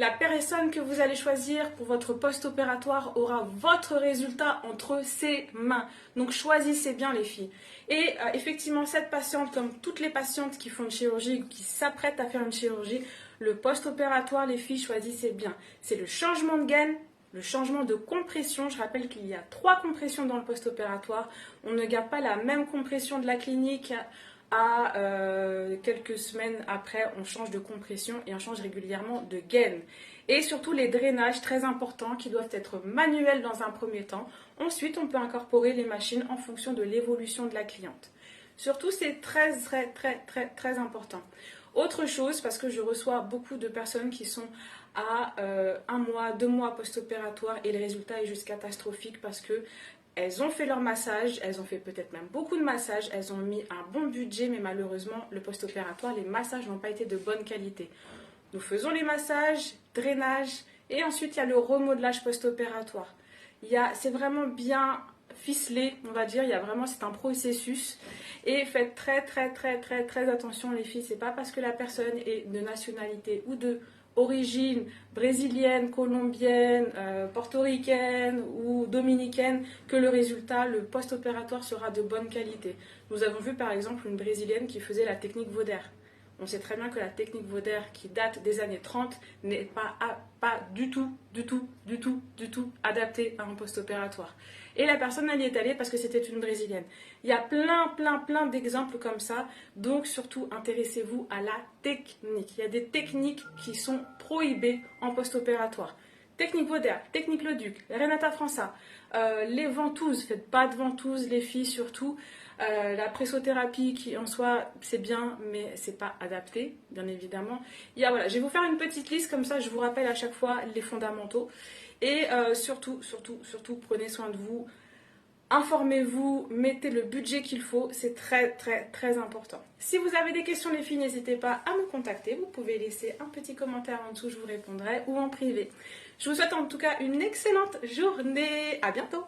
La personne que vous allez choisir pour votre post-opératoire aura votre résultat entre ses mains. Donc choisissez bien les filles. Et effectivement, cette patiente, comme toutes les patientes qui font une chirurgie, qui s'apprêtent à faire une chirurgie, le post-opératoire, les filles, choisissez bien. C'est le changement de gaine, le changement de compression. Je rappelle qu'il y a 3 compressions dans le post-opératoire. On ne garde pas la même compression de la clinique à quelques semaines après, on change de compression et on change régulièrement de gaine. Et surtout les drainages très importants qui doivent être manuels dans un premier temps. Ensuite, on peut incorporer les machines en fonction de l'évolution de la cliente. Surtout, c'est très important. Autre chose, parce que je reçois beaucoup de personnes qui sont à 1 mois, 2 mois post-opératoire et le résultat est juste catastrophique parce que elles ont fait leur massage, elles ont fait peut-être même beaucoup de massages, elles ont mis un bon budget, mais malheureusement, le post-opératoire, les massages n'ont pas été de bonne qualité. Nous faisons les massages, drainage, et ensuite il y a le remodelage post-opératoire. C'est vraiment bien ficelé, on va dire, c'est un processus. Et faites très attention les filles, c'est pas parce que la personne est de nationalité ou de origine brésilienne, colombienne, portoricaine ou dominicaine que le résultat, le post-opératoire sera de bonne qualité. Nous avons vu par exemple une brésilienne qui faisait la technique Vauder. On sait très bien que la technique Vauder qui date des années 30 n'est pas du tout adaptée à un post-opératoire. Et la personne elle y est allée parce que c'était une brésilienne. Il y a plein d'exemples comme ça. Donc surtout intéressez-vous à la technique. Il y a des techniques qui sont prohibées en post-opératoire. Technique Vauder, technique Leduc, Renata França, les ventouses, faites pas de ventouses les filles surtout. La pressothérapie qui en soi c'est bien mais c'est pas adapté bien évidemment. Voilà, je vais vous faire une petite liste comme ça je vous rappelle à chaque fois les fondamentaux et surtout prenez soin de vous, informez-vous, mettez le budget qu'il faut, c'est très important. Si vous avez des questions les filles, n'hésitez pas à me contacter, vous pouvez laisser un petit commentaire en dessous, je vous répondrai ou en privé. Je vous souhaite en tout cas une excellente journée, à bientôt.